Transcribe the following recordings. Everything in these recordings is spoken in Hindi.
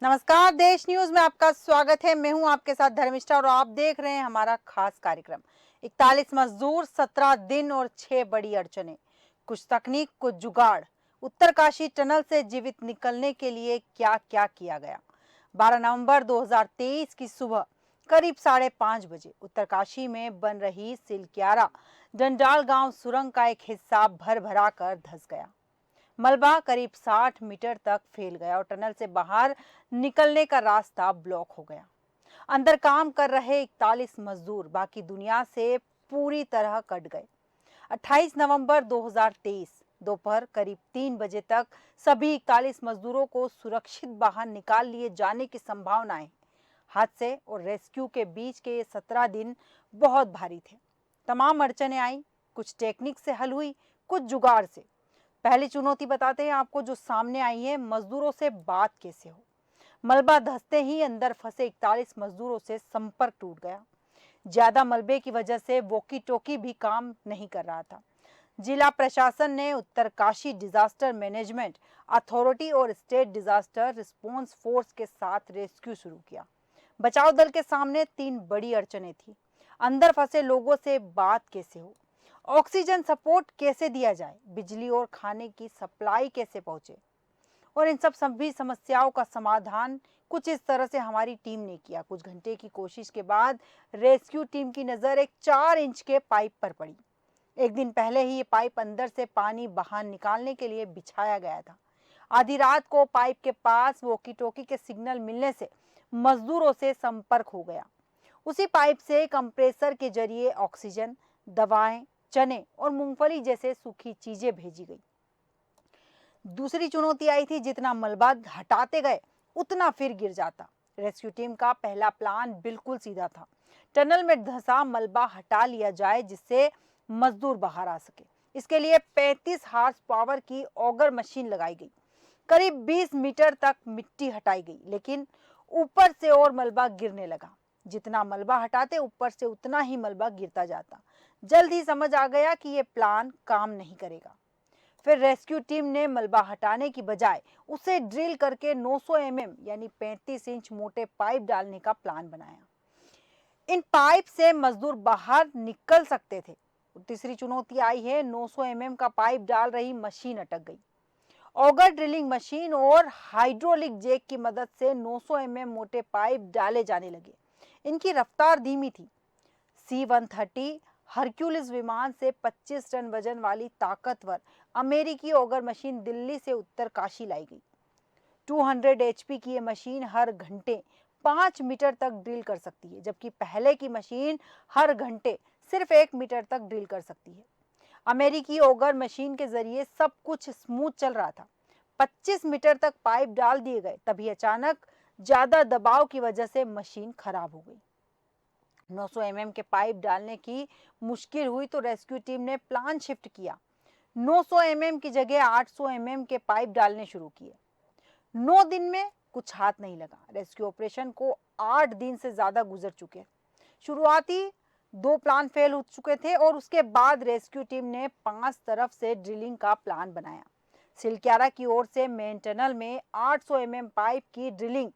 नमस्कार, देश न्यूज में आपका स्वागत है। मैं हूं आपके साथ धर्मिष्ठा और आप देख रहे हैं हमारा खास कार्यक्रम। 41 मजदूर, 17 दिन और 6 बड़ी अड़चने, कुछ तकनीक, कुछ जुगाड़। उत्तरकाशी टनल से जीवित निकलने के लिए क्या क्या किया गया। 12 नवंबर 2023 की सुबह करीब 5:30 बजे उत्तरकाशी में बन रही सिलक्यारा डंडाल गांव सुरंग का एक हिस्सा भर भरा कर धंस गया। मलबा करीब 60 मीटर तक फैल गया और टनल से बाहर निकलने का रास्ता ब्लॉक हो गया। अंदर काम कर रहे 41 मजदूर बाकी दुनिया से पूरी तरह कट गए। 28 नवंबर 2023 दोपहर करीब 3 बजे तक सभी 41 मजदूरों को सुरक्षित बाहर निकाल लिए जाने की संभावना है। हादसे और रेस्क्यू के बीच के ये 17 दिन बहुत भारी थे। तमाम अड़चने आई, कुछ टेक्निक से हल हुई, कुछ जुगाड़ से। पहली चुनौती बताते हैं आपको जो सामने आई है, मजदूरों से बात कैसे हो। मलबा धंसते ही अंदर फंसे 41 मजदूरों से संपर्क टूट गया। ज्यादा मलबे की वजह से वॉकी टॉकी भी काम नहीं कर रहा था। जिला प्रशासन ने उत्तरकाशी डिजास्टर मैनेजमेंट अथॉरिटी और स्टेट डिजास्टर रिस्पांस फोर्स के साथ रेस्क्यू शुरू किया। बचाव दल के सामने 3 बड़ी अड़चनें थी। अंदर फंसे लोगों से बात कैसे हो, ऑक्सीजन सपोर्ट कैसे दिया जाए, बिजली और खाने की सप्लाई कैसे पहुंचे। और इन सभी समस्याओं का समाधान कुछ इस तरह से हमारी टीम ने किया। कुछ घंटे की कोशिश के बाद रेस्क्यू टीम की नजर एक 4 इंच के पाइप पर पड़ी। एक दिन पहले ही ये पाइप अंदर से पानी बाहर निकालने के लिए बिछाया गया था। आधी रात को पाइप के पास वॉकी टॉकी के सिग्नल मिलने से मजदूरों से संपर्क हो गया। उसी पाइप से कंप्रेसर के जरिए ऑक्सीजन, दवाएं, चने और मूंगफली जैसे सूखी चीजें भेजी गई। दूसरी चुनौती आई थी, जितना मलबा हटाते गए उतना फिर गिर जाता। रेस्क्यू टीम का पहला प्लान बिल्कुल सीधा था। टनल में धंसा मलबा हटा लिया जाए जिससे मजदूर बाहर आ सके। इसके लिए 35 हार्स पावर की ऑगर मशीन लगाई गई। करीब 20 मीटर तक मिट्टी हटाई गई, लेकिन ऊपर से और मलबा गिरने लगा। जितना मलबा हटाते ऊपर से उतना ही मलबा गिरता जाता। जल्द ही समझ आ गया कि ये प्लान काम नहीं करेगा। फिर रेस्क्यू टीम ने मलबा हटाने की बजाय उसे ड्रिल करके 900 यानी 35 इंच मोटे पाइप डालने का प्लान बनाया। इन पाइप से मजदूर बाहर निकल सकते थे। तीसरी चुनौती आई है, 900 का पाइप डाल रही मशीन अटक गई। ऑगर ड्रिलिंग मशीन और हाइड्रोलिक जैक की मदद से 900 मोटे पाइप डाले जाने लगे। इनकी रफ्तार धीमी थी। C-130 हरक्यूलिस विमान से 25 टन वजन वाली ताकतवर अमेरिकी ऑगर मशीन दिल्ली से उत्तरकाशी लाई गई। 200 HP की ये मशीन हर घंटे 5 मीटर तक ड्रिल कर सकती है, जबकि पहले की मशीन हर घंटे सिर्फ 1 मीटर तक ड्रिल कर सकती है। अमेरिकी ऑगर मशीन के जरिए सब कुछ स्मूथ चल रहा था। 25 मीटर तक पाइप डाल दिए गए, तभी अचानक ज्यादा दबाव की वजह से मशीन खराब हो गई। 900 के पाइप डालने की मुश्किल हुई तो रेस्क्यू टीम ने प्लान शिफ्ट किया। 900 की जगह 800 के पाइप डालने शुरू किए। 9 दिन में कुछ हाथ नहीं लगा। रेस्क्यू ऑपरेशन को 8 दिन से ज्यादा गुजर चुके। शुरुआती 2 प्लान फेल हो चुके थे और उसके बाद रेस्क्यू टीम ने 5 तरफ से ड्रिलिंग का प्लान बनाया। सिलक्यारा की ओर से मेन टनल में 800 पाइप की ड्रिलिंग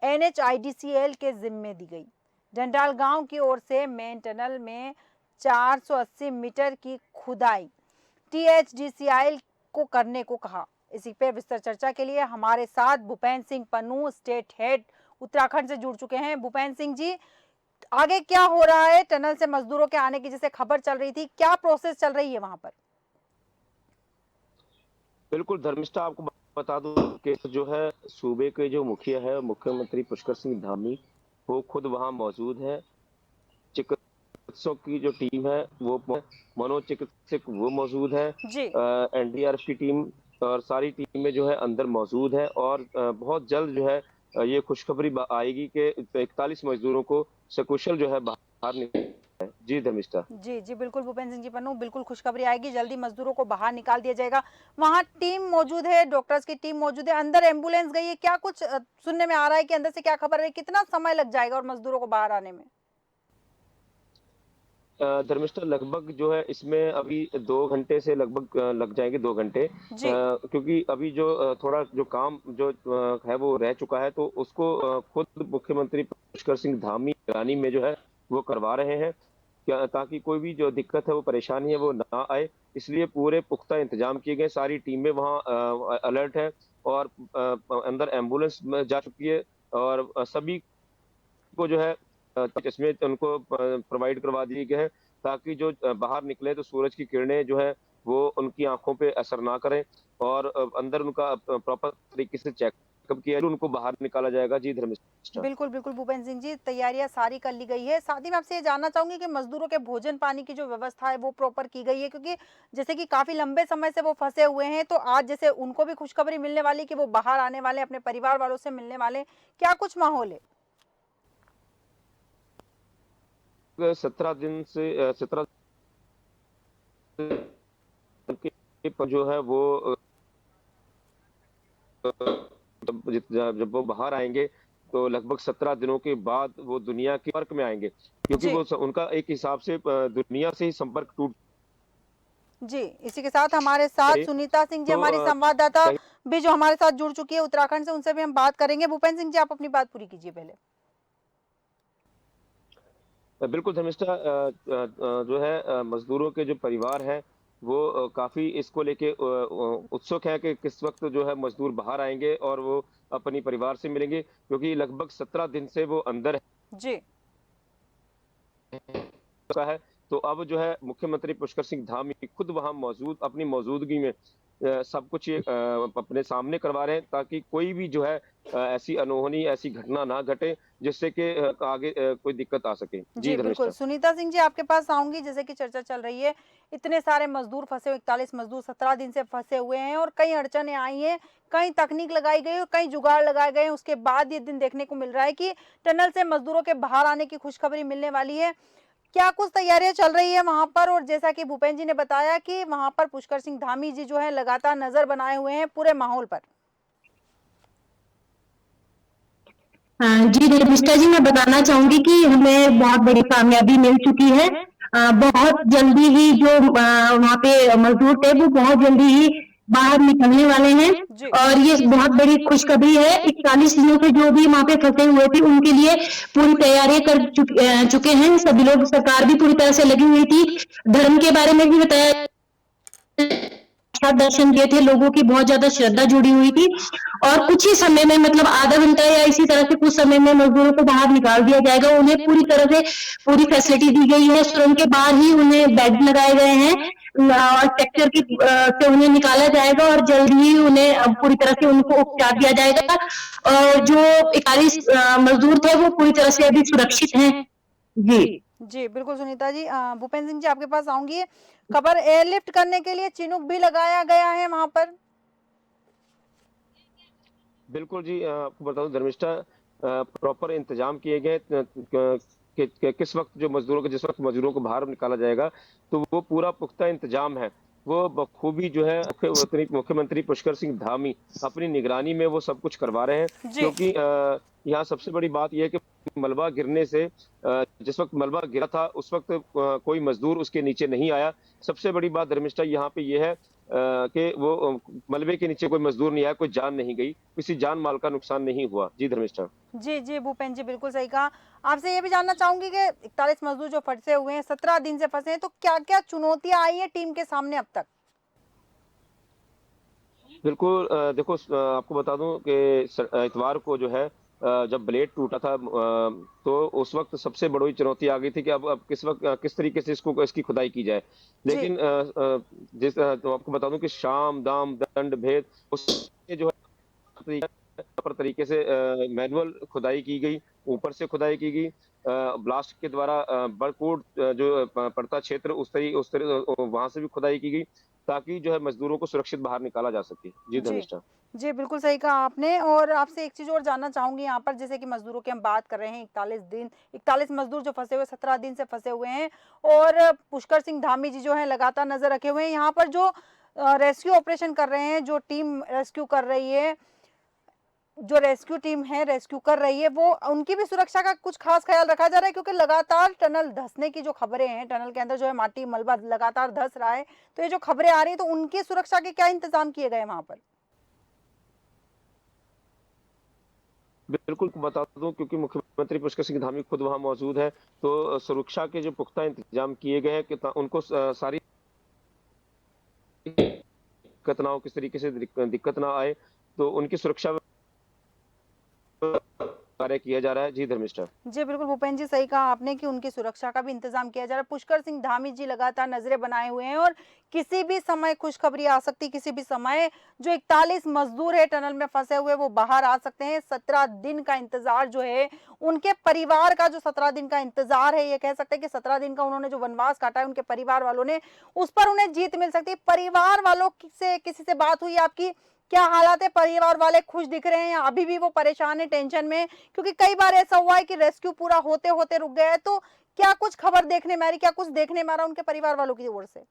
NHIDCL के जिम्मे दी गई। डंडाल गांव की ओर से मेन टनल में 480 मीटर की खुदाई THDCL को करने को कहा। इसी पे विस्तार चर्चा के लिए हमारे साथ भूपेंद्र सिंह पन्नू, स्टेट हेड उत्तराखंड से जुड़ चुके हैं। भूपेंद्र सिंह जी, आगे क्या हो रहा है? टनल से मजदूरों के आने की जैसे खबर चल रही थी, क्या प्रोसेस चल रही है वहां पर? बिल्कुल धर्मिष्ठा, आपको बता दूं कि जो है सूबे के जो मुखिया है, मुख्यमंत्री पुष्कर सिंह धामी, वो खुद वहां मौजूद है। चिकित्सकों की जो टीम है वो मनोचिकित्सक वो मौजूद है। जी। NDRF की टीम और सारी टीमें जो है अंदर मौजूद है और बहुत जल्द जो है ये खुशखबरी आएगी कि 41 मजदूरों को सकुशल जो है बाहर निकाला है। जी धर्मिष्ठा। जी जी बिल्कुल भूपेंद्र सिंह जी पन्नू, बिल्कुल खुशखबरी आएगी, जल्दी मजदूरों को बाहर निकाल दिया जाएगा। वहां टीम मौजूद है, डॉक्टर्स की टीम मौजूद है, अंदर एम्बुलेंस गई है, क्या कुछ सुनने में आ रहा है कि अंदर से क्या खबर है, कितना समय लग जाएगा और मजदूरों को बाहर आने में? धर्मिष्ठा लगभग जो है इसमें अभी 2 घंटे से लगभग लग जाएँगे 2 घंटे। जी। क्योंकि अभी जो थोड़ा जो काम जो है वो रह चुका है, तो उसको खुद मुख्यमंत्री पुष्कर सिंह धामी निगरानी में जो है वो करवा रहे हैं। क्या ताकि कोई भी जो दिक्कत है, वो परेशानी है वो ना आए, इसलिए पूरे पुख्ता इंतजाम किए गए। सारी टीमें वहाँ अलर्ट है और अंदर एम्बुलेंस में जा चुकी है और सभी को जो है चश्मे उनको प्रोवाइड करवा दिए गए हैं, ताकि जो बाहर निकले तो सूरज की किरणें जो है वो उनकी आँखों पे असर ना करें और अंदर उनका प्रॉपर तरीके से चेकअप किया जाए, उनको बाहर निकाला जाएगा। जी, धर्मिष्ठा। बिल्कुल, बिल्कुल भूपेंद्र सिंह जी, तैयारियाँ सारी कर ली गई है। साथ ही मैं आपसे ये जानना चाहूँगी कि मज़दूरों के भोजन-पानी की जो व्यवस्था है वो प्रॉपर की गई है? क्योंकि जैसे कि काफ़ी लंबे समय से वो फँसे हुए हैं, तो आज जैसे उनको भी खुशखबरी मिलने वाली कि वो बाहर आने वाले हैं, अपने परिवार वालों से मिलने वाले हैं। क्या कुछ माहौल है? 17 दिन से 17 के जो है वो जब वो बाहर आएँगे, तो लगभग 17 दिनों के बाद वो दुनिया के संपर्क में आएँगे, क्योंकि जी। वो उनका एक हिसाब से दुनिया से ही संपर्क टूट जी, इसी के साथ हमारे साथ गए। सुनीता सिंह जी तो हमारी संवाददाता कहीं भी जो हमारे साथ जुड़ चुकी है उत्तराखंड से, उनसे भी हम बात करेंगे। भूपेंद्र सिंह जी, आप अपनी बात पूरी कीजिए पहले। बिल्कुल धर्मिष्ठा जो है मज़दूरों के जो परिवार हैं, वो काफ़ी इसको लेके उत्सुक हैं कि किस वक़्त जो है मज़दूर बाहर आएँगे और वो अपनी परिवार से मिलेंगे, क्योंकि लगभग 17 दिन से वो अंदर जी। का है। तो अब जो है मुख्यमंत्री पुष्कर सिंह धामी खुद वहाँ मौजूद अपनी मौजूदगी में सब कुछ ये अपने सामने करवा रहे हैं, ताकि कोई भी जो है ऐसी अनहोनी ऐसी घटना ना घटे, जिससे कि आगे कोई दिक्कत आ सके। जी, जी, बिल्कुल। धर्मिष्ठा। सुनीता सिंह जी, आपके पास आऊँगी। जैसे कि चर्चा चल रही है, इतने सारे मज़दूर फँसे हुए, 41 मज़दूर 17 दिन से फँसे हुए हैं और कई अड़चनें आई हैं, कई तकनीक लगाई गई और कई जुगाड़ लगाए गए हैं। उसके बाद ये दिन देखने को मिल रहा है कि टनल से मज़दूरों के बाहर आने की खुशखबरी मिलने वाली है। क्या कुछ तैयारियाँ चल रही है वहाँ पर? और जैसा कि भूपेंद्र जी ने बताया कि वहाँ पर पुष्कर सिंह धामी जी जो है लगातार नज़र बनाए हुए हैं पूरे माहौल पर। हाँ जी, धर्मिष्ठा जी, मैं बताना चाहूंगी कि हमें बहुत बड़ी कामयाबी मिल चुकी है। बहुत जल्दी ही जो वहाँ पे मजदूर थे वो बहुत जल्दी ही बाहर निकलने वाले हैं जी। और ये बहुत बड़ी खुशखबरी है। 41 दिनों से जो भी वहाँ पे फंसे हुए थे उनके लिए पूरी तैयारियां कर चुके हैं सभी लोग। सरकार भी पूरी तरह से लगी हुई थी। धर्म के बारे में भी बताया, साक्षात दर्शन दिए थे, लोगों की बहुत ज्यादा श्रद्धा जुड़ी हुई थी और कुछ ही समय में मतलब आधा घंटा या इसी तरह से कुछ समय में मजदूरों को बाहर निकाल दिया जाएगा। उन्हें पूरी तरह से पूरी फैसिलिटी दी गई है। सुरंग के बाहर ही उन्हें बेड लगाए गए हैं और ट्रैक्टर की से उन्हें निकाला जाएगा और जल्द ही उन्हें पूरी तरह से उनको उपचार दिया जाएगा। और जो 41 मजदूर थे वो पूरी तरह से अभी सुरक्षित हैं। जी। जी, बिल्कुल सुनीता जी। भूपेंद्र सिंह जी, आपके पास आऊँगी। खबर एयरलिफ्ट करने के लिए चिनूक भी लगाया गया है वहाँ पर। बिल्कुल जी, आपको बता दूं धर्मिष्ठा, प्रॉपर इंतजाम किए गए कि किस वक्त जो मजदूरों को जिस वक्त मजदूरों को बाहर निकाला जाएगा, तो वो पूरा पुख्ता इंतजाम है। वो बखूबी जो है मुख्यमंत्री पुष्कर सिंह धामी अपनी निगरानी में वो सब कुछ करवा रहे हैं, जी। क्योंकि यहाँ सबसे बड़ी बात यह है कि मलबा गिरने से जिस वक्त मलबा गिरा था उस वक्त कोई मजदूर उसके नीचे नहीं आया। सबसे बड़ी बात धर्मिष्ठा यहाँ पे ये है कि वो मलबे के नीचे कोई मजदूर नहीं आया, कोई जान नहीं गई, किसी जान माल का नुकसान नहीं हुआ। जी, धर्मिष्ठा। जी, जी, भूपेंद्र जी, बिल्कुल सही कहा। आपसे ये भी जानना चाहूँगी कि 41 मज़दूर जो फँसे हुए हैं, 17 दिन से फँसे हैं, तो क्या-क्या चुनौतियाँ आई हैं टीम के सामने अब तक? बिल्कुल, देखो, आपको बता दूं कि इतवार को जो है जब ब्लेड टूटा था, तो उस वक्त सबसे बड़ी चुनौती आ गई थी कि अब किस वक्त किस तरीके से इसकी खुदाई की जाए। जी। लेकिन तो आपको बता दूं कि शाम दाम दंड भेद उससे जो है प्रॉपर तरीके से मैनुअल खुदाई की गई, ऊपर से खुदाई की गई, ब्लास्ट के द्वारा बरकोट जो पड़ता क्षेत्र उस तरह वहां से भी खुदाई की गई, ताकि जो है मजदूरों को सुरक्षित बाहर निकाला जा सके। जी, जी। धर्मिष्ठा। जी, बिल्कुल सही कहा आपने। और आपसे एक चीज़ और जानना चाहूँगी यहाँ पर, जैसे कि मज़दूरों की हम बात कर रहे हैं, 41 दिन, 41 मज़दूर जो फँसे हुए 17 दिन से फँसे हुए हैं और पुष्कर सिंह धामी जी जो हैं लगातार नज़र रखे हुए हैं। यहाँ पर जो रेस्क्यू ऑपरेशन कर रहे हैं, जो टीम रेस्क्यू कर रही है, जो रेस्क्यू टीम है रेस्क्यू कर रही है वो उनकी भी सुरक्षा का कुछ खास ख्याल रखा जा रहा है, क्योंकि लगातार टनल धंसने की जो खबरें हैं, टनल के अंदर जो है माटी मलबा लगातार धंस रहा है, तो ये जो खबरें आ रही है तो उनकी सुरक्षा के क्या इंतजाम किए गए वहां पर? बिल्कुल बता दूं, क्योंकि मुख्यमंत्री पुष्कर सिंह धामी खुद वहां मौजूद है, तो सुरक्षा के जो पुख्ता इंतजाम किए गए हैं कि उनको सारी दिक्कत ना हो, किस तरीके से दिक्कत ना आए, तो उनकी सुरक्षा कार्य किया जा रहा है। जी धर्मिष्ठा। जी बिल्कुल भूपेन जी, सही कहा आपने कि उनकी सुरक्षा का भी इंतजाम किया जा रहा है। पुष्कर सिंह धामी जी लगातार नजरें बनाए हुए हैं और किसी भी समय खुशखबरी आ सकती, किसी भी समय जो 41 मजदूर है टनल में फंसे हुए वो बाहर आ सकते हैं। 17 दिन का इंतजार जो है उनके परिवार का, जो 17 दिन का इंतजार है, ये कह सकते हैं कि 17 दिन का उन्होंने जो वनवास काटा है उनके परिवार वालों ने, उस पर उन्हें जीत मिल सकती है। परिवार वालों से किसी से बात हुई आपकी? क्या हालात है? परिवार वाले खुश दिख रहे हैं या अभी भी वो परेशान है, टेंशन में? क्योंकि कई बार ऐसा हुआ है कि रेस्क्यू पूरा होते होते रुक गया है, तो क्या कुछ खबर देखने में आ रही, क्या कुछ देखने में आ रहा उनके परिवार वालों की ओर से?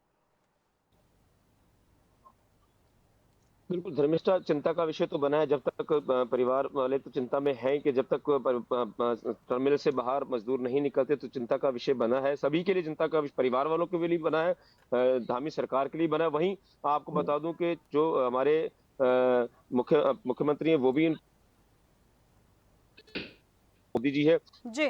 बिल्कुल धर्मिष्ठा, चिंता का विषय तो बना है। जब तक परिवार वाले तो चिंता में हैं कि जब तक टर्मिनल से बाहर मजदूर नहीं निकलते, तो चिंता का विषय बना है। सभी के लिए चिंता का विषय, परिवार वालों के लिए बना है, धामी सरकार के लिए बना है। वहीं आपको बता दूं कि जो हमारे मुख्यमंत्री हैं वो भी मोदी जी है, जी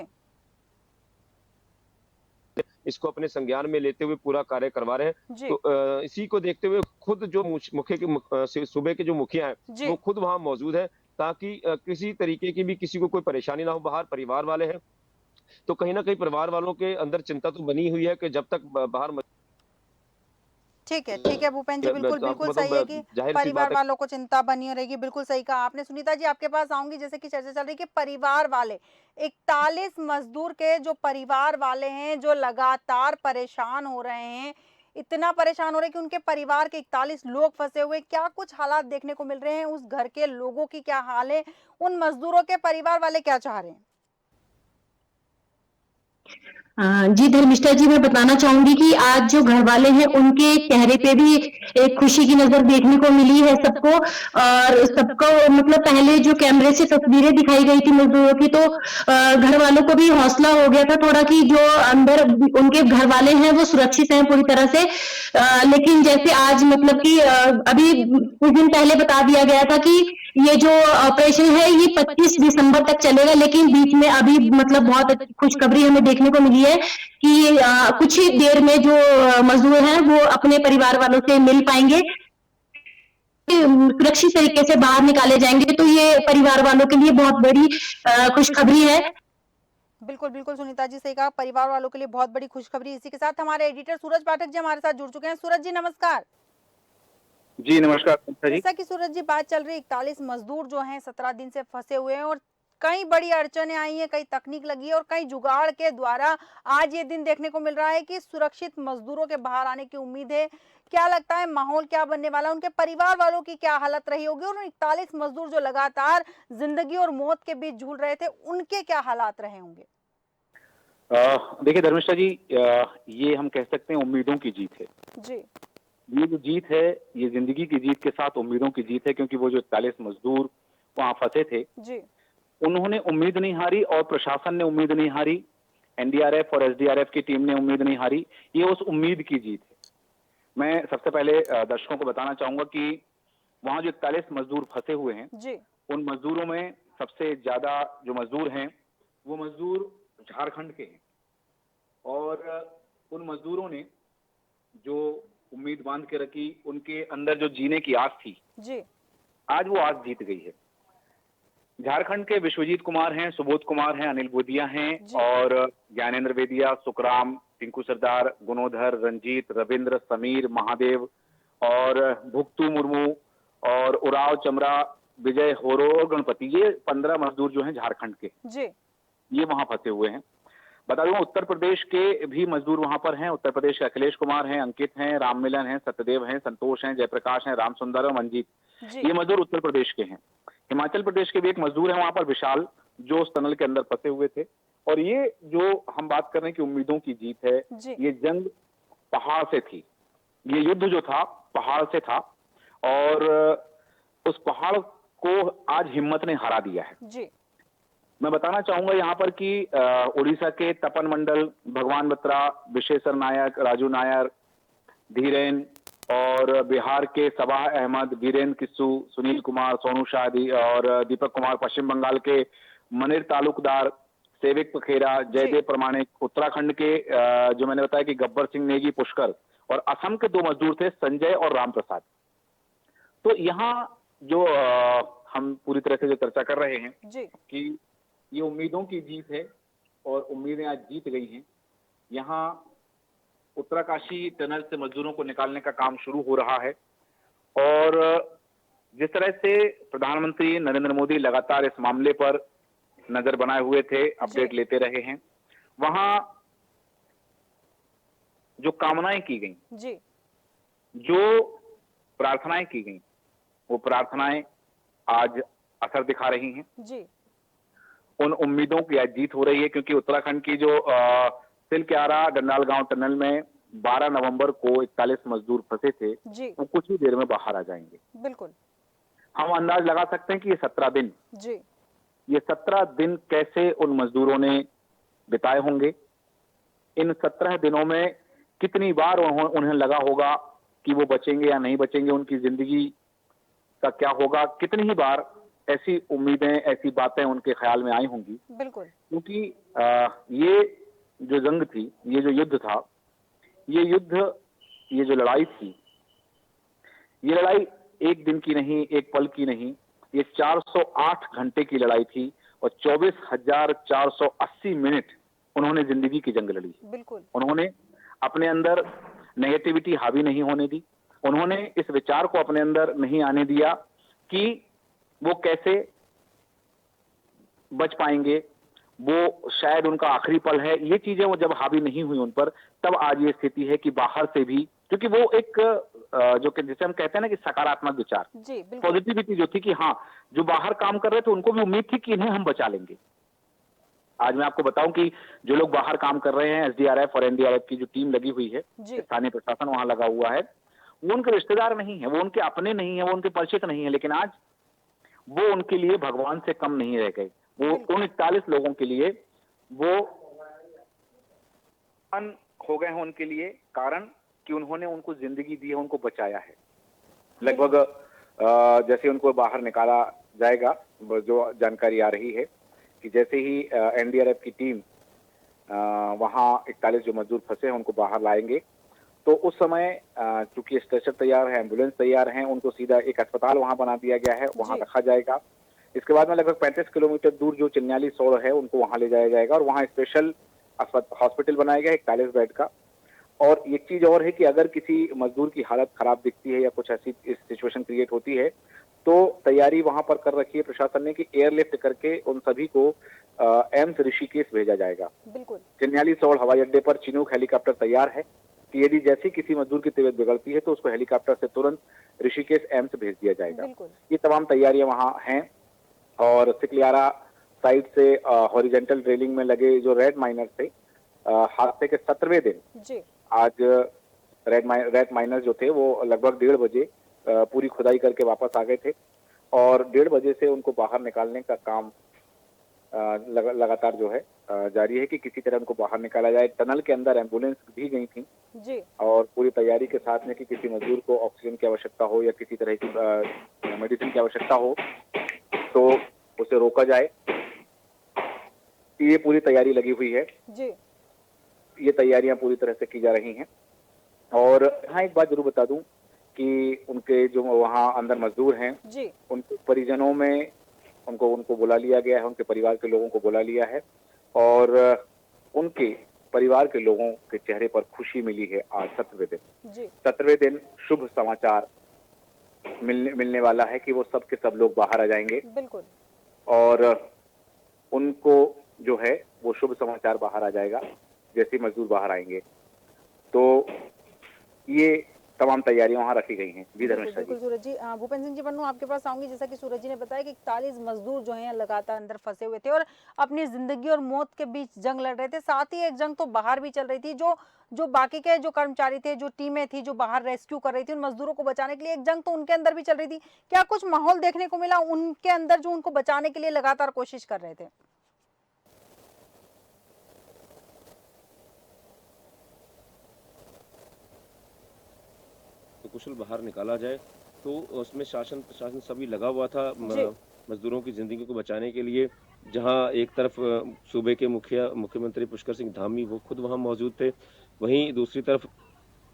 इसको अपने संज्ञान में लेते हुए पूरा कार्य करवा रहे हैं। जी तो इसी को देखते हुए खुद जो सूबे के जो मुखिया हैं जी वो खुद वहां मौजूद है, ताकि किसी तरीके की भी किसी को कोई परेशानी ना हो। बाहर परिवार वाले हैं, तो कहीं ना कहीं परिवार वालों के अंदर चिंता तो बनी हुई है कि जब तक बाहर ठीक है भूपेन जी, बिल्कुल तो आपको बिल्कुल सही है कि बताऊं, जाहिर सी परिवार बात है। वालों को चिंता बनी रहेगी। बिल्कुल सही कहा आपने। सुनीता जी, आपके पास आऊंगी। जैसे कि चर्चा चल रही है कि परिवार वाले 41 मजदूर के जो परिवार वाले हैं जो लगातार परेशान हो रहे हैं, इतना परेशान हो रहे हैं कि उनके परिवार के 41 लोग फंसे हुए। क्या कुछ हालात देखने को मिल रहे हैं? उस घर के लोगों की क्या हाल है? उन मजदूरों के परिवार वाले क्या चाह रहे हैं? जी धर्मिष्ठा जी, मैं बताना चाहूंगी कि आज जो घर वाले हैं उनके चेहरे पे भी एक खुशी की नजर देखने को मिली है सबको। और सबको मतलब पहले जो कैमरे से तस्वीरें दिखाई गई थी मजदूरों की, तो घर वालों को भी हौसला हो गया था थोड़ा कि जो अंदर उनके घर वाले हैं वो सुरक्षित हैं पूरी तरह से। लेकिन जैसे आज मतलब कि अभी कुछ दिन पहले बता दिया गया था कि ये जो ऑपरेशन है ये 25 दिसंबर तक चलेगा, लेकिन बीच में अभी मतलब बहुत अच्छी खुशखबरी हमें देखने को मिली है कि कुछ ही देर में जो मजदूर हैं वो अपने परिवार वालों से मिल पाएंगे, सुरक्षित तरीके से बाहर निकाले जाएंगे। तो ये परिवार वालों के लिए बहुत बड़ी खुशखबरी है। बिल्कुल बिल्कुल सुनीता जी, सही कहा, परिवार वालों के लिए बहुत बड़ी खुशखबरी। इसी के साथ हमारे एडिटर सूरज पाठक जी हमारे साथ जुड़ चुके हैं। सूरज जी नमस्कार। जी नमस्कार संस्था जी। जैसा कि सूरज जी बात चल रही है, 41 मजदूर जो हैं 17 दिन से फंसे हुए हैं और कई बड़ी अड़चने आई हैं, कई तकनीक लगी है और कई जुगाड़ के द्वारा आज ये दिन देखने को मिल रहा है कि सुरक्षित मजदूरों के बाहर आने की उम्मीद है। क्या लगता है माहौल क्या बनने वाला है? उनके परिवार वालों की क्या हालत रही होगी? और 41 मजदूर जो लगातार जिंदगी और मौत के बीच झूल रहे थे, उनके क्या हालात रहे होंगे? देखिए धर्मिष्ठा जी, ये हम कह सकते हैं उम्मीदों की जीत है। जी ये जो जीत है ये जिंदगी की जीत के साथ उम्मीदों की जीत है, क्योंकि वो जो 41 मजदूर वहां फंसे थे जी उन्होंने उम्मीद नहीं हारी और प्रशासन ने उम्मीद नहीं हारी, एनडीआरएफ और एसडीआरएफ की टीम ने उम्मीद नहीं हारी। ये उस उम्मीद की जीत है। मैं सबसे पहले दर्शकों को बताना चाहूंगा कि वहां जो 41 मजदूर फंसे हुए हैं जी उन मजदूरों में सबसे ज्यादा जो मजदूर हैं वो मजदूर झारखंड के हैं। और उन मजदूरों ने जो उम्मीद बांध के रखी, उनके अंदर जो जीने की आस थी, जी आज वो आस जीत गई है। झारखंड के विश्वजीत कुमार हैं, सुबोध कुमार हैं, अनिल बोदिया हैं जी। और ज्ञानेंद्र वेदिया, सुखराम, टिंकू सरदार, गुणोधर, रंजीत, रविंद्र, समीर, महादेव और भुक्तू मुर्मू और उराव चमरा, विजय होरो और गणपति, ये 15 मजदूर जो हैं झारखंड के, जी ये वहां फंसे हुए हैं। बता दूं उत्तर प्रदेश के भी मजदूर वहां पर हैं। उत्तर प्रदेश के अखिलेश कुमार हैं, अंकित हैं, राममिलन हैं, सत्यदेव हैं, संतोष हैं, जयप्रकाश हैं, राम सुंदर और मंजीत, जी ये मजदूर उत्तर प्रदेश के हैं। हिमाचल प्रदेश के भी एक मजदूर है वहां पर, विशाल, जो उस टनल के अंदर फंसे हुए थे। और ये जो हम बात कर रहे हैं कि उम्मीदों की जीत है, जी ये जंग पहाड़ से थी, ये युद्ध जो था पहाड़ से था। और उस पहाड़ को आज हिम्मत ने हरा दिया है। जी। मैं बताना चाहूंगा यहाँ पर कि उड़ीसा के तपन मंडल, भगवान बत्रा, विशेश्वर नायक, राजू नायर, धीरेन, और बिहार के सबाह अहमद, वीरेन किस्सू, सुनील कुमार, सोनू शादी और दीपक कुमार, पश्चिम बंगाल के मनिर तालुकदार, सेविक पखेरा, जयदेव प्रमाणिक, उत्तराखंड के जो मैंने बताया कि गब्बर सिंह नेगी, पुष्कर, और असम के 2 मजदूर थे, संजय और राम प्रसाद। तो यहाँ जो हम पूरी तरह से जो चर्चा कर रहे हैं जी। कि ये उम्मीदों की जीत है और उम्मीदें आज जीत गई हैं। यहाँ उत्तराकाशी टनल से मजदूरों को निकालने का काम शुरू हो रहा है और जिस तरह से प्रधानमंत्री नरेंद्र मोदी लगातार इस मामले पर नजर बनाए हुए थे, अपडेट लेते रहे हैं, वहां जो कामनाएं की गई, जी। जो प्रार्थनाएं की गई, वो प्रार्थनाएं आज असर दिखा रही हैं। जी। उन उम्मीदों की आज जीत हो रही है क्योंकि उत्तराखंड की जो सिलक्यारा डंडालगांव टनल में 12 नवंबर को 41 मजदूर फंसे थे, जी। वो कुछ ही देर में बाहर आ जाएंगे। बिल्कुल। हम अंदाज लगा सकते हैं कि ये 17 दिन, जी। ये 17 दिन कैसे उन मजदूरों ने बिताए होंगे। इन 17 दिनों में कितनी बार उन्हें लगा होगा कि वो बचेंगे या नहीं बचेंगे, उनकी जिंदगी का क्या होगा, कितनी ही बार ऐसी उम्मीदें, ऐसी बातें उनके ख्याल में आई होंगी। बिल्कुल। क्योंकि ये जो जंग थी, ये जो युद्ध था, ये युद्ध, ये जो लड़ाई थी, ये लड़ाई एक दिन की नहीं, एक पल की नहीं, ये 408 घंटे की लड़ाई थी और 24,480 मिनट उन्होंने जिंदगी की जंग लड़ी। बिल्कुल। उन्होंने अपने अंदर नेगेटिविटी हावी नहीं होने दी, उन्होंने इस विचार को अपने अंदर नहीं आने दिया कि वो कैसे बच पाएंगे, वो शायद उनका आखिरी पल है। ये चीजें वो जब हावी नहीं हुई उन पर, तब आज ये स्थिति है कि बाहर से भी, क्योंकि वो एक जो कि जिसे हम कहते हैं ना कि सकारात्मक विचार, जी। बिल्कुल। पॉजिटिविटी जो थी कि हाँ, जो बाहर काम कर रहे थे उनको भी उम्मीद थी कि इन्हें हम बचा लेंगे। आज मैं आपको बताऊं कि जो लोग बाहर काम कर रहे हैं, एसडीआरएफ और एनडीआरएफ की जो टीम लगी हुई है, जी। स्थानीय प्रशासन वहां लगा हुआ है, वो उनके रिश्तेदार नहीं है, वो उनके अपने नहीं है, वो उनके परिचित नहीं है, लेकिन आज वो उनके लिए भगवान से कम नहीं रह गए। वो उन 41 लोगों के लिए वो हो गए हैं उनके लिए, कारण कि उन्होंने उनको जिंदगी दी है, उनको बचाया है। लगभग जैसे उनको बाहर निकाला जाएगा, जो जानकारी आ रही है कि जैसे ही एनडीआरएफ की टीम वहां 41 जो मजदूर फंसे हैं उनको बाहर लाएंगे, तो उस समय चूंकि स्ट्रेचर तैयार है, एम्बुलेंस तैयार है, उनको सीधा एक अस्पताल वहां बना दिया गया है, वहां रखा जाएगा। इसके बाद में लगभग 35 किलोमीटर दूर जो चिन्याली सौड़ है, उनको वहां ले जाया जाएगा और वहां स्पेशल हॉस्पिटल बनाया गया है 41 बेड का। और एक चीज और है कि अगर किसी मजदूर की हालत खराब दिखती है या कुछ ऐसी सिचुएशन क्रिएट होती है, तो तैयारी वहां पर कर रखी है प्रशासन ने कि एयरलिफ्ट करके उन सभी को एम्स ऋषिकेश भेजा जाएगा। बिल्कुल। चिन्याली सौड़ हवाई अड्डे पर चिनूक हेलीकॉप्टर तैयार है कि यदि जैसे किसी मजदूर की तबीयत बिगड़ती है तो उसको हेलीकॉप्टर से तुरंत ऋषिकेश एम्स भेज दिया जाएगा। ये तमाम तैयारियां वहां हैं। और सिकलियारा साइड से हॉरिजेंटल ड्रिलिंग में लगे जो रेड माइनर थे, हादसे के 17वें दिन जी। आज रेड माइनर जो थे वो लगभग 1:30 बजे पूरी खुदाई करके वापस आ गए थे और 1:30 बजे से उनको बाहर निकालने का काम लगातार जो है जारी है कि किसी तरह उनको बाहर निकाला जाए। टनल के अंदर एम्बुलेंस भी गई थी जी। और पूरी तैयारी के साथ में कि किसी मजदूर को ऑक्सीजन की आवश्यकता हो या किसी तरह की मेडिसिन की आवश्यकता हो तो उसे रोका जाए। ये पूरी तैयारी लगी हुई है जी। ये तैयारियां पूरी तरह से की जा रही हैं। और हाँ, एक बात जरूर बता दूं कि उनके जो वहाँ अंदर मजदूर हैं जी। उनके परिजनों में उनको बुला लिया गया है, उनके परिवार के लोगों को बुला लिया है और उनके परिवार के लोगों के चेहरे पर खुशी मिली है। आज 17वें दिन, 17वें दिन शुभ समाचार मिलने वाला है कि वो सब के सब लोग बाहर आ जाएंगे। बिल्कुल। और उनको जो है वो शुभ समाचार बाहर आ जाएगा जैसे मजदूर बाहर आएंगे। तो ये तमाम तैयारियां वहां रखी गई हैं। जी धर्मेश्वर जी। बिल्कुल सूरज जी, भूपेंद्र सिंह जी पन्नू आपके पास आऊंगी। जैसा कि सूरज जी ने बताया कि 41 मजदूर जो हैं लगातार अंदर फंसे हुए थे और अपनी जिंदगी और मौत के बीच जंग लड़ रहे थे। साथ ही एक जंग तो बाहर भी चल रही थी, जो जो बाकी के जो कर्मचारी थे, जो टीमें थी जो बाहर रेस्क्यू कर रही थी उन मजदूरों को बचाने के लिए, एक जंग तो उनके अंदर भी चल रही थी। क्या कुछ माहौल देखने को मिला उनके अंदर जो उनको बचाने के लिए लगातार कोशिश कर रहे थे? तो कुशल बाहर निकाला जाए, तो उसमें शासन प्रशासन सभी लगा हुआ था जी। मजदूरों की जिंदगी को बचाने के लिए। जहां एक तरफ सूबे के मुख्यमंत्री पुष्कर सिंह धामी वो खुद वहां मौजूद थे, वहीं दूसरी तरफ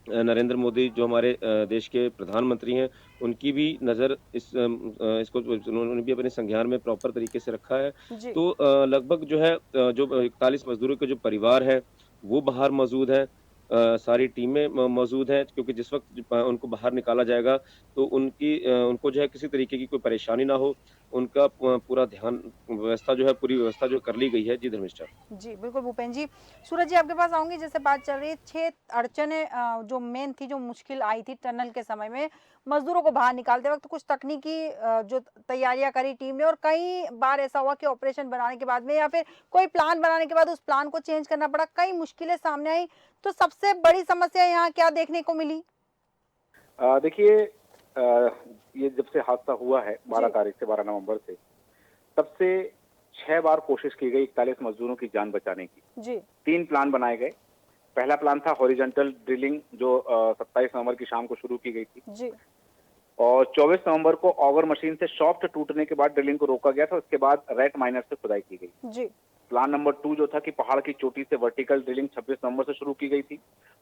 नरेंद्र मोदी जो हमारे देश के प्रधानमंत्री हैं, उनकी भी नज़र इसको उन्होंने भी अपने संज्ञान में प्रॉपर तरीके से रखा है। जी। तो लगभग जो है जो 41 मज़दूरों के जो परिवार है, वो बाहर मौजूद हैं। सारी टीमें मौजूद हैं, क्योंकि जिस वक़्त उनको बाहर निकाला जाएगा, तो उनको जो है किसी तरीके की कोई परेशानी ना हो, उनका पूरा ध्यान व्यवस्था जो है, पूरी व्यवस्था जो कर ली गई है। जी, धर्मिष्ठा। जी, बिल्कुल भूपेन जी। सूरज जी आपके पास आऊँगी। जैसे बात चल रही है 6 अड़चनें जो मेन थी, जो मुश्किल आई थी टनल के समय में, मज़दूरों को बाहर निकालते वक़्त कुछ तकनीकी जो तैयारियाँ करी टीम ने, और कई बार ऐसा हुआ कि ऑपरेशन बनाने के बाद में या फिर कोई प्लान बनाने के बाद उस प्लान को चेंज करना पड़ा, कई मुश्किलें सामने आई। तो सबसे बड़ी समस्या यहाँ क्या देखने को मिली? देखिए, ये जब से हादसा हुआ है 12 जी। तारीख से 12 नवंबर से, तब से 6 बार कोशिश की गई 41 मजदूरों की जान बचाने की। जी। 3 प्लान बनाए गए। पहला प्लान था हॉरिजॉन्टल ड्रिलिंग, जो 27 नवंबर की शाम को शुरू की गई थी, जी। और 24 नवंबर को ऑगर मशीन से शॉफ्ट टूटने के बाद ड्रिलिंग को रोका गया था। उसके बाद रेट माइनर से खुदाई की गई। जी। प्लान नंबर 2 जो था कि पहाड़ की चोटी से वर्टिकल ड्रिलिंग 26 नवंबर से शुरू की गई थी,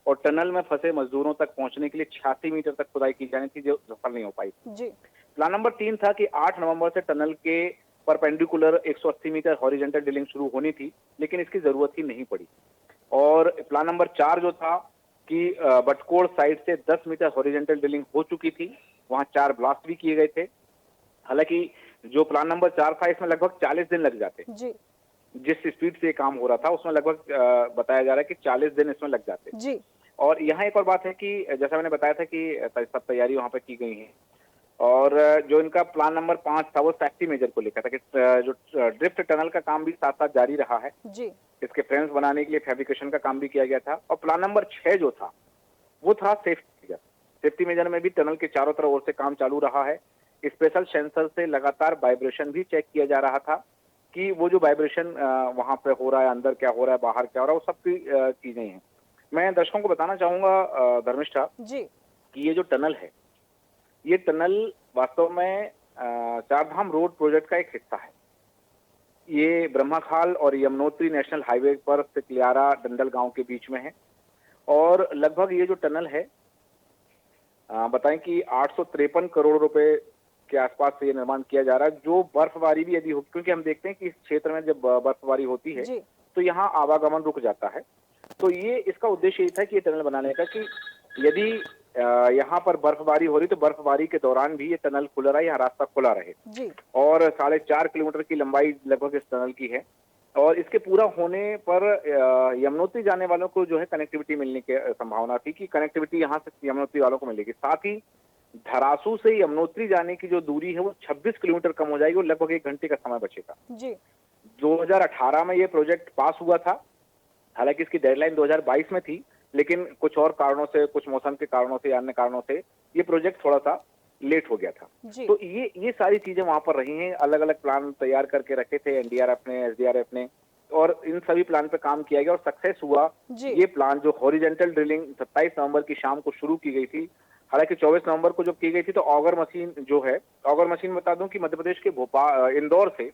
और टनल में फंसे मजदूरों तक पहुंचने के लिए 86 मीटर तक खुदाई की जानी थी, जो सफल नहीं हो पाई। जी। प्लान नंबर 3 था कि 8 नवंबर से टनल के परपेंडिकुलर 180 मीटर हॉरिजॉन्टल ड्रिलिंग शुरू होनी थी, लेकिन इसकी जरूरत ही नहीं पड़ी। और प्लान नंबर 4 जो था कि बटकोड़ साइड से 10 मीटर हॉरिजॉन्टल ड्रिलिंग हो चुकी थी, वहां 4 ब्लास्ट भी किए गए थे। हालांकि जो प्लान नंबर 4 था, इसमें लगभग 40 दिन लग जाते। जी। जिस स्पीड से ये काम हो रहा था, उसमें लगभग बताया जा रहा है कि 40 दिन इसमें लग जाते। जी। और यहाँ एक और बात है कि जैसा मैंने बताया था कि सब तैयारी वहां पे की गई है, और जो इनका प्लान नंबर 5 था वो सेफ्टी मेजर को लेकर था कि जो ड्रिफ्ट टनल का काम भी साथ साथ जारी रहा है। जी। इसके फ्रेम्स बनाने के लिए फैब्रिकेशन का काम भी किया गया था। और प्लान नंबर 6 जो था वो था सेफ्टी मेजर। सेफ्टी मेजर में भी टनल के चारों तरफ ओर से काम चालू रहा है। स्पेशल सेंसर से लगातार वाइब्रेशन भी चेक किया जा रहा था कि वो जो वाइब्रेशन वहां पे हो रहा है, अंदर क्या हो रहा है, बाहर क्या हो रहा है, वो सब की चीजें हैं। मैं दर्शकों को बताना चाहूंगा धर्मिष्ठा जी। कि ये जो टनल है, ये टनल वास्तव में चारधाम रोड प्रोजेक्ट का एक हिस्सा है। ये ब्रह्माखाल और यमुनोत्री नेशनल हाईवे पर सिकलियारा डंडल गांव के बीच में है, और लगभग ये जो टनल है बताएं कि 853 करोड़ रुपए के आसपास से ये निर्माण किया जा रहा है। जो बर्फबारी भी यदि हो, क्योंकि हम देखते हैं कि इस क्षेत्र में जब बर्फबारी होती है जी। तो यहाँ आवागमन रुक जाता है। तो ये इसका उद्देश्य ये था कि ये टनल बनाने का कि यदि यहाँ पर बर्फबारी हो रही तो बर्फबारी के दौरान भी ये टनल खुला रहे, यहाँ रास्ता खुला रहे। जी। और 4.5 किलोमीटर की लंबाई लगभग इस टनल की है, और इसके पूरा होने पर यमुनोत्री जाने वालों को जो है कनेक्टिविटी मिलने की संभावना थी कि कनेक्टिविटी यहाँ से यमुनोत्री वालों को मिलेगी। साथ ही धरासू से यमुनोत्री जाने की जो दूरी है वो 26 किलोमीटर कम हो जाएगी, और लगभग 1 घंटे का समय बचेगा। जी। 2018 में ये प्रोजेक्ट पास हुआ था। हालांकि इसकी डेडलाइन 2022 में थी, लेकिन कुछ और कारणों से, कुछ मौसम के कारणों से, अन्य कारणों से ये प्रोजेक्ट थोड़ा सा लेट हो गया था। जी। तो ये सारी चीजें वहां पर रही हैं। अलग अलग प्लान तैयार करके रखे थे एनडीआरएफ ने, एसडीआरएफ ने, और इन सभी प्लान पे काम किया गया और सक्सेस हुआ। जी। ये प्लान जो हॉरिजॉन्टल ड्रिलिंग 27 नवंबर की शाम को शुरू की गई थी, हालांकि 24 नवंबर को जब की गई थी तो ऑगर मशीन जो है, ऑगर मशीन बता दूं कि मध्य प्रदेश के इंदौर से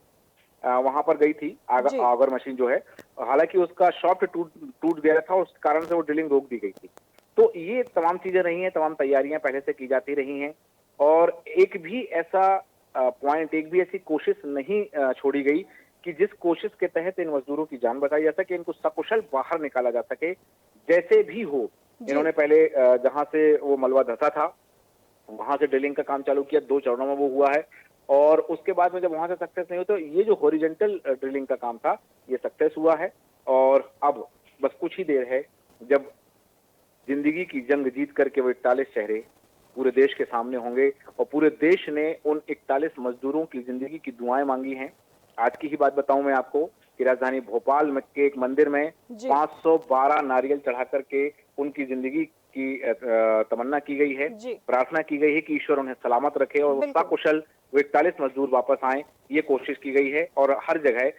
वहां पर गई थी ऑगर मशीन जो है। हालांकि उसका शॉफ्ट टूट गया था, उस कारण से वो ड्रिलिंग रोक दी गई थी। तो ये तमाम चीजें रही हैं, तमाम तैयारियां पहले से की जाती रही हैं, और एक भी ऐसा पॉइंट, एक भी ऐसी कोशिश नहीं छोड़ी गई कि जिस कोशिश के तहत इन मजदूरों की जान बचाई जा सके, इनको सकुशल बाहर निकाला जा सके। जैसे भी हो, इन्होंने पहले जहां से वो मलबा धंसा था वहां से ड्रिलिंग का काम चालू किया, 2 चरणों में वो हुआ है, और उसके बाद में जब वहां से सक्सेस नहीं हुई तो ये जो हॉरिजॉन्टल ड्रिलिंग का काम था ये सक्सेस हुआ है। और अब बस कुछ ही देर है जब जिंदगी की जंग जीत करके वो 41 चेहरे पूरे देश के सामने होंगे और पूरे देश ने उन 41 मजदूरों की जिंदगी की दुआएं मांगी हैं। आज की ही बात बताऊं मैं आपको कि राजधानी भोपाल में के एक मंदिर में जी 512 नारियल चढ़ा करके उनकी जिंदगी की तमन्ना की गई है। जी प्रार्थना की गई है कि ईश्वर उन्हें सलामत रखे और वो बिल्कुल। सकुशल वो 41 मजदूर वापस आए, ये कोशिश की गई है। और हर जगह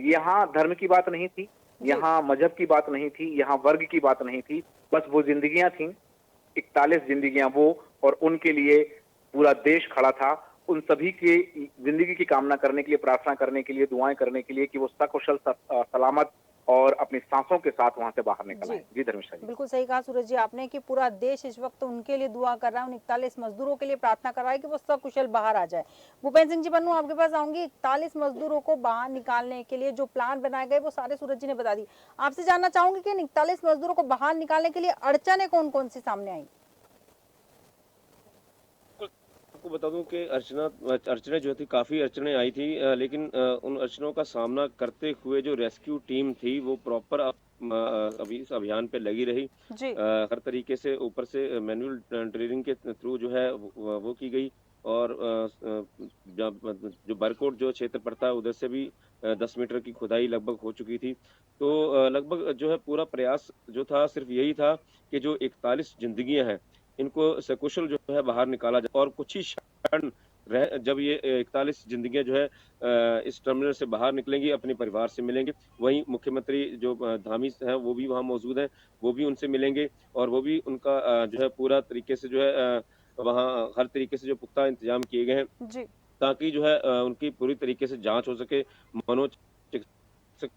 यहाँ धर्म की बात नहीं थी, जी यहाँ मजहब की बात नहीं थी, यहाँ वर्ग की बात नहीं थी, बस वो जिंदगियां थीं, 41 जिंदगियां वो, और उनके लिए पूरा देश खड़ा था। उन सभी की जिंदगी की कामना करने के लिए, प्रार्थना करने के लिए, दुआएं करने के लिए कि वो सकुशल सलामत और अपनी सांसों के साथ वहां से बाहर निकल आए। जी धर्मेश जी। बिल्कुल सही कहा सूरज जी आपने कि पूरा देश इस वक्त उनके लिए दुआ कर रहा है, उन 41 मजदूरों के लिए प्रार्थना कर रहा है कि वो सकुशल बाहर आ जाए। भूपेंद्र सिंह जी पन्नू आपके पास आऊंगी। 41 मजदूरों को बाहर निकालने के लिए जो प्लान बनाए गए वो सारे सूरज जी ने बता दी। आपसे जानना चाहूंगी कि इन 41 मजदूरों को बाहर निकालने के लिए अड़चने कौन कौन सी सामने आई? आपको बता दूं कि अड़चने जो थी, काफ़ी अड़चने आई थी, लेकिन उन अड़चनों का सामना करते हुए जो रेस्क्यू टीम थी वो प्रॉपर अभी इस अभियान पे लगी रही। जी हर तरीके से ऊपर से मैनुअल ड्रिलिंग के थ्रू जो है वो की गई। और जो बरकोट जो क्षेत्र पड़ता है उधर से भी 10 मीटर की खुदाई लगभग हो चुकी थी। तो लगभग जो है पूरा प्रयास जो था सिर्फ यही था कि जो 41 जिंदगियां हैं इनको सकुशल जो है बाहर निकाला जाए। और कुछ ही क्षण रह जब ये 41 जिंदगियां जो है इस टर्मिनल से बाहर निकलेंगी, अपने परिवार से मिलेंगे। वहीं मुख्यमंत्री जो धामी हैं वो भी वहाँ मौजूद हैं, वो भी उनसे मिलेंगे और वो भी उनका जो है पूरा तरीके से जो है वहाँ हर तरीके से जो पुख्ता इंतजाम किए गए हैं जी ताकि जो है उनकी पूरी तरीके से जांच हो सके। मनोचिकित्सक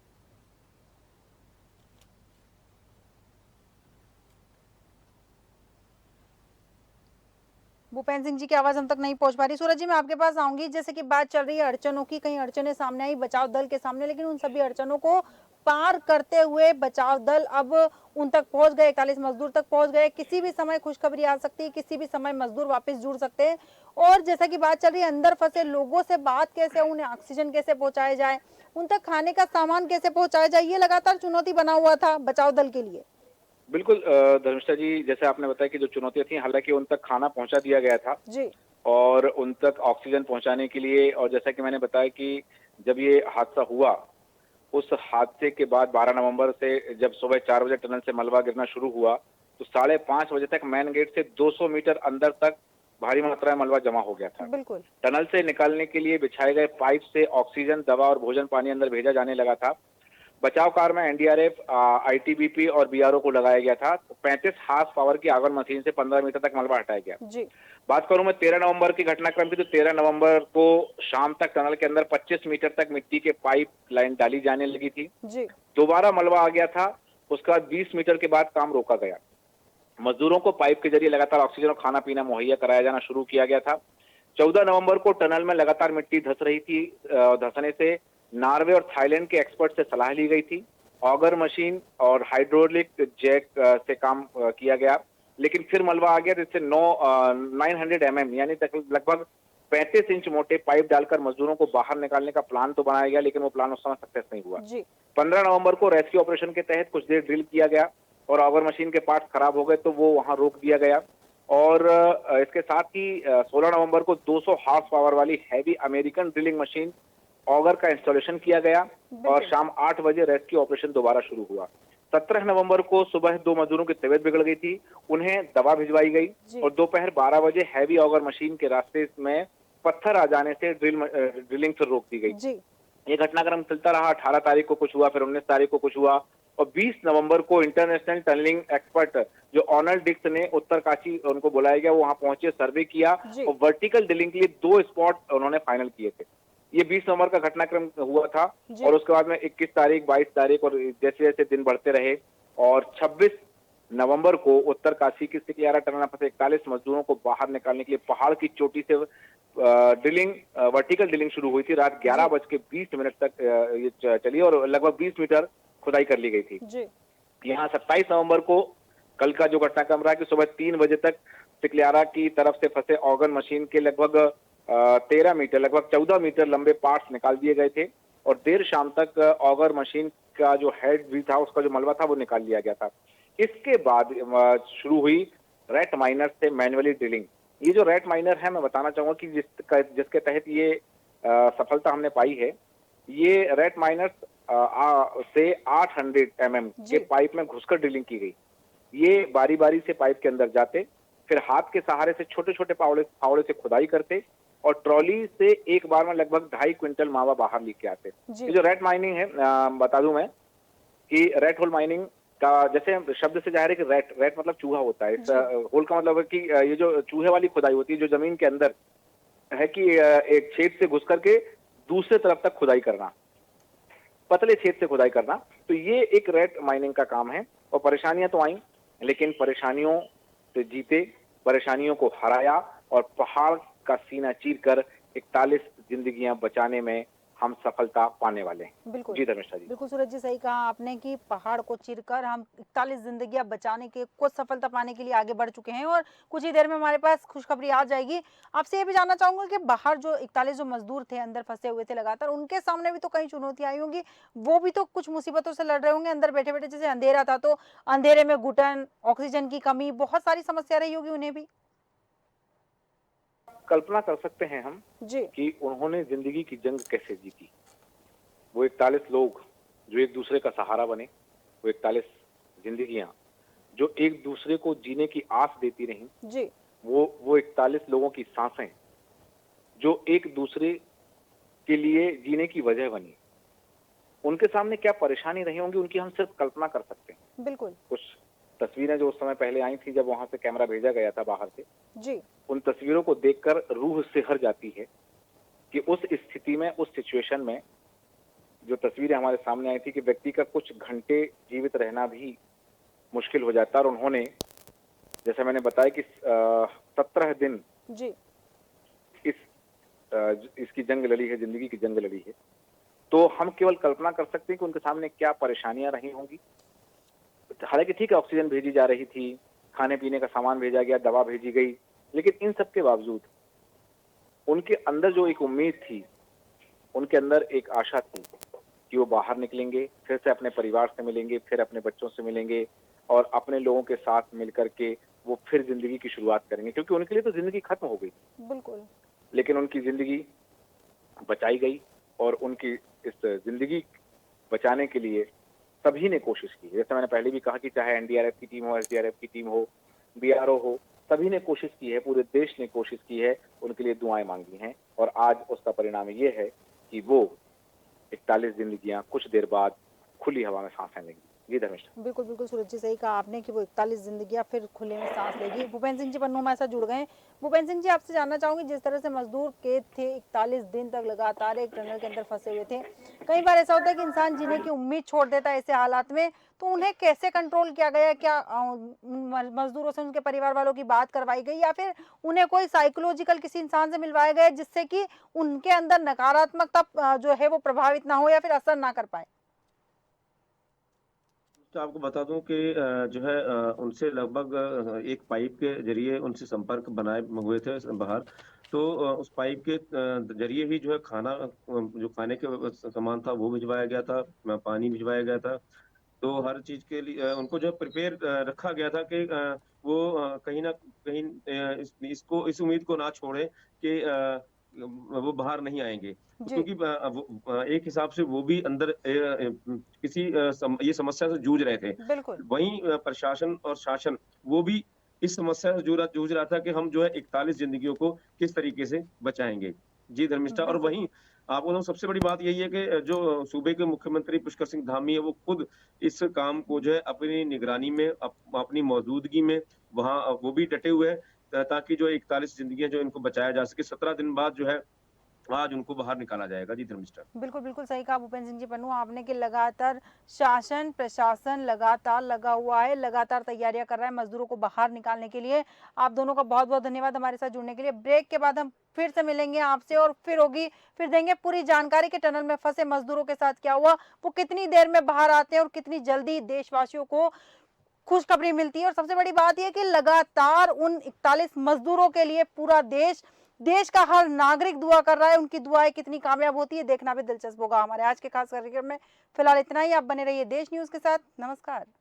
भूपेंद्र सिंह जी की आवाज हम तक नहीं पहुंच पा रही। सूरज जी मैं आपके पास आऊंगी। जैसे कि बात चल रही है अड़चनों की, कई अड़चने सामने आई बचाव दल के सामने, लेकिन उन सभी अड़चनों को पार करते हुए बचाव दल अब उन तक पहुंच गए, 41 मजदूर तक पहुंच गए। किसी भी समय खुशखबरी आ सकती है, किसी भी समय मजदूर वापस जुड़ सकते हैं। और जैसा कि बात चल रही है अंदर फंसे लोगों से बात कैसे, उन्हें ऑक्सीजन कैसे पहुंचाया जाए, उन तक खाने का सामान कैसे पहुंचाया जाए, ये लगातार चुनौती बना हुआ था बचाव दल के लिए। बिल्कुल धर्मिष्ठा जी, जैसे आपने बताया कि जो चुनौतियां थी, हालांकि उन तक खाना पहुंचा दिया गया था जी और उन तक ऑक्सीजन पहुंचाने के लिए, और जैसा कि मैंने बताया कि जब ये हादसा हुआ, उस हादसे के बाद 12 नवंबर से जब सुबह 4 बजे टनल से मलबा गिरना शुरू हुआ तो 5:30 बजे तक मेन गेट से 200 मीटर अंदर तक भारी मात्रा में मलबा जमा हो गया था। बिल्कुल टनल से निकालने के लिए बिछाए गए पाइप से ऑक्सीजन, दवा और भोजन पानी अंदर भेजा जाने लगा था। बचाव कार में एनडीआरएफ, आईटीबीपी और बीआरओ को लगाया गया था। 35 हार्स पावर की आगर मशीन से 15 मीटर तक मलबा हटाया गया। जी बात करूं मैं 13 नवंबर की घटनाक्रम की, तो 13 नवंबर को शाम तक टनल के अंदर 25 मीटर तक मिट्टी के पाइप लाइन डाली जाने लगी थी। जी दोबारा मलबा आ गया था, उसके बाद 20 मीटर के बाद काम रोका गया। मजदूरों को पाइप के जरिए लगातार ऑक्सीजन और खाना पीना मुहैया कराया जाना शुरू किया गया था। 14 नवंबर को टनल में लगातार मिट्टी धंस रही थी। धंसने से नॉर्वे और थाईलैंड के एक्सपर्ट से सलाह ली गई थी। ऑगर मशीन और हाइड्रोलिक जैक से काम किया गया, लेकिन फिर मलबा आ गया, जिससे 900 mm यानी लगभग 35 इंच मोटे पाइप डालकर मजदूरों को बाहर निकालने का प्लान तो बनाया गया, लेकिन वो प्लान उस समय सक्सेस नहीं हुआ। जी 15 नवंबर को रेस्क्यू ऑपरेशन के तहत कुछ देर ड्रिल किया गया और ऑगर मशीन के पार्ट्स खराब हो गए तो वो वहां रोक दिया गया। और इसके साथ ही 16 नवंबर को 200 हार्स पावर वाली heavy American drilling machine auger का इंस्टॉलेशन किया गया और शाम 8 बजे रेस्क्यू ऑपरेशन दोबारा शुरू हुआ। 17 नवंबर को सुबह 2 मजदूरों की तबीयत बिगड़ गई थी, उन्हें दवा भिजवाई गई और दोपहर 12 बजे हैवी ऑगर मशीन के रास्ते में पत्थर आ जाने से ड्रिलिंग फिर रोक दी गई। जी ये घटनाक्रम चलता रहा। 18 तारीख को कुछ हुआ, फिर 19 तारीख को कुछ हुआ और 20 नवंबर को इंटरनेशनल टनलिंग एक्सपर्ट जो ऑनर डिक्स ने उत्तरकाशी उनको बुलाया गया, वो वहां पहुंचे, सर्वे किया और वर्टिकल ड्रिलिंग के लिए 2 स्पॉट उन्होंने फाइनल किए थे। ये 20 नवंबर का घटनाक्रम हुआ था और उसके बाद में 21 तारीख, 22 तारीख और जैसे जैसे दिन बढ़ते रहे और 26 नवंबर को उत्तरकाशी की सिकलियारा टनल में फंसे 41 मजदूरों को बाहर निकालने के लिए पहाड़ की चोटी से ड्रिलिंग, वर्टिकल ड्रिलिंग शुरू हुई थी। रात 11:20 तक ये चली और लगभग 20 मीटर खुदाई कर ली गई थी। जी यहाँ 27 नवंबर को कल का जो घटनाक्रम रहा कि सुबह 3 बजे तक सिकलियारा की तरफ से फंसे ऑगन मशीन के लगभग 13 मीटर, लगभग 14 मीटर लंबे पार्ट्स निकाल दिए गए थे और देर शाम तक ऑगर मशीन का जो हेड भी था, उसका जो मलबा था, वो निकाल लिया गया था। इसके बाद शुरू हुई रेट माइनर से मैन्युअली ड्रिलिंग। ये जो रेट माइनर है, मैं बताना चाहूंगा कि जिसके तहत ये सफलता हमने पाई है, ये रेट माइनर से 800 mm के पाइप में घुसकर ड्रिलिंग की गई। ये बारी बारी से पाइप के अंदर जाते, फिर हाथ के सहारे से छोटे छोटे फावड़े से खुदाई करते और ट्रॉली से एक बार में लगभग 2.5 क्विंटल मावा बाहर लेके आते। ये जो रेट माइनिंग है, बता दूं मैं कि रेट होल माइनिंग का, जैसे शब्द से जाहिर है कि रेट मतलब चूहा होता है। इस होल का मतलब है कि ये जो चूहे वाली खुदाई होती है, जो जमीन के अंदर है कि एक छेद से घुस करके दूसरे तरफ तक खुदाई करना, पतले छेद से खुदाई करना। तो ये एक रेट माइनिंग का काम है। और परेशानियां तो आई, लेकिन परेशानियों से जीते, परेशानियों को हराया और पहाड़ का सीना चीरकर 41 जिंदगियां बचाने में हम सफलता पाने वाले हैं। बिल्कुल जी धर्मेश जी। बिल्कुल सूरज जी, सही कहा आपने कि पहाड़ को चीरकर हम 41 जिंदगियां बचाने के कुछ सफलता पाने के लिए आगे बढ़ चुके हैं और कुछ ही देर में हमारे पास खुशखबरी आ जाएगी। आपसे ये भी जानना चाहूंगा कि बाहर जो 41 जो मजदूर थे अंदर फंसे हुए थे लगातार, उनके सामने भी तो कई चुनौतियां आई होंगी, वो भी तो कुछ मुसीबतों से लड़ रहे होंगे अंदर बैठे बैठे। जैसे अंधेरा था तो अंधेरे में घुटन, ऑक्सीजन की कमी, बहुत सारी समस्या रही होगी उन्हें भी। कल्पना कर सकते हैं हम जी कि उन्होंने जिंदगी की जंग कैसे जीती। वो 41 लोग जो एक दूसरे का सहारा बने, वो 41 जिंदगियां जो एक दूसरे को जीने की आस देती रहीं, जी वो 41 लोगों की सांसें जो एक दूसरे के लिए जीने की वजह बनी। उनके सामने क्या परेशानी रही होंगी, उनकी हम सिर्फ कल्पना कर सकते हैं। बिल्कुल कुछ तस्वीरें जो उस समय पहले आई थी, जब वहां से कैमरा भेजा गया था बाहर से, जी उन तस्वीरों को देखकर रूह सिहर जाती है कि उस स्थिति में, उस सिचुएशन में जो तस्वीरें हमारे सामने आई थी कि व्यक्ति का कुछ घंटे जीवित रहना भी मुश्किल हो जाता है। और उन्होंने, जैसे मैंने बताया कि 17 दिन जी इसकी जंग लड़ी है, जिंदगी की जंग लड़ी है। तो हम केवल कल्पना कर सकते हैं कि उनके सामने क्या परेशानियां रही होंगी। हालांकि ठीक है, ऑक्सीजन भेजी जा रही थी, खाने पीने का सामान भेजा गया, दवा भेजी गई, लेकिन इन सब के बावजूद उनके अंदर जो एक उम्मीद थी, उनके अंदर एक आशा थी कि वो बाहर निकलेंगे, फिर से अपने परिवार से मिलेंगे, फिर अपने बच्चों से मिलेंगे और अपने लोगों के साथ मिलकर के वो फिर जिंदगी की शुरुआत करेंगे। क्योंकि उनके लिए तो जिंदगी खत्म हो गई, बिल्कुल लेकिन उनकी जिंदगी बचाई गई और उनकी इस जिंदगी बचाने के लिए सभी ने कोशिश की। जैसे मैंने पहले भी कहा कि चाहे एनडीआरएफ की टीम हो, एसडीआरएफ की टीम हो, बीआरओ हो, सभी ने कोशिश की है, पूरे देश ने कोशिश की है, उनके लिए दुआएं मांगी हैं। और आज उसका परिणाम ये है कि वो 41 जिंदगियां कुछ देर बाद खुली हवा में सांस लेंगी। जी धर्मेश। बिल्कुल बिल्कुल सूरज जी, सही कहा आपने कि वो 41 जिंदगियां फिर खुले में सांस लेगी। भूपेंद्र सिंह जी पन्नू हमारे साथ जुड़ गए हैं। भूपेंद्र सिंह जी, आपसे जानना चाहूंगी, जिस तरह से मजदूर कैद थे 41 दिन तक लगातार एक टनल के अंदर फंसे हुए थे, कई बार ऐसा होता है कि इंसान जीने की उम्मीद छोड़ देता है ऐसे हालात में, तो उन्हें कैसे कंट्रोल किया गया? क्या मजदूरों से उनके परिवार वालों की बात करवाई गई या फिर उन्हें कोई साइकोलॉजिकल किसी इंसान से मिलवाया गया जिससे कि उनके अंदर नकारात्मकता जो है वो प्रभावित ना हो या फिर असर ना कर पाए? तो आपको बता दूं कि जो है उनसे लगभग एक पाइप के जरिए उनसे संपर्क बनाए हुए थे बाहर। तो उस पाइप के जरिए ही जो है खाना, जो खाने के सामान था वो भिजवाया गया था, पानी भिजवाया गया था। तो हर चीज के लिए उनको जो है प्रिपेयर रखा गया था कि वो कहीं ना कहीं इस उम्मीद को ना छोड़े कि वो बाहर नहीं आएंगे। जी क्योंकि एक हिसाब से वो भी अंदर किसी ये समस्या से जूझ रहे थे। बिल्कुल वहीं प्रशासन और शासन वो भी इस समस्या से जूझ रहा था कि हम जो है 41 जिंदगियों को किस तरीके से बचाएंगे। जी धर्मिष्ठा। और बिल्कुल वहीं आपको तो सबसे बड़ी बात यही है कि जो सूबे के मुख्यमंत्री पुष्कर सिंह धामी है, वो खुद इस काम को जो है अपनी निगरानी में, अपनी मौजूदगी में वहां वो भी डटे हुए हैं, ताकि जो 41 जिंदगियां जो इनको बचाया जा सके। 17 दिन बाद जो है आज उनको बाहर निकाला जाएगा। जी धर्मिष्ठा। बिल्कुल बिल्कुल सही कहा भूपेंद्र सिंह जी पन्नू आपने कि लगातार शासन प्रशासन लगातार लगा हुआ है, लगातार तैयारियां कर रहा है मजदूरों को बाहर निकालने के लिए। आप दोनों का बहुत बहुत धन्यवाद हमारे साथ जुड़ने के लिए। ब्रेक के बाद हम फिर से मिलेंगे आपसे और फिर देंगे पूरी जानकारी कि टनल में फंसे मजदूरों के साथ क्या हुआ, वो कितनी देर में बाहर आते हैं और कितनी जल्दी देशवासियों को खुशखबरी मिलती है। और सबसे बड़ी बात यह कि लगातार उन 41 मजदूरों के लिए पूरा देश का हर नागरिक दुआ कर रहा है। उनकी दुआएं कितनी कामयाब होती है देखना भी दिलचस्प होगा हमारे आज के खास कार्यक्रम में। फिलहाल इतना ही। आप बने रहिए देश न्यूज के साथ। नमस्कार।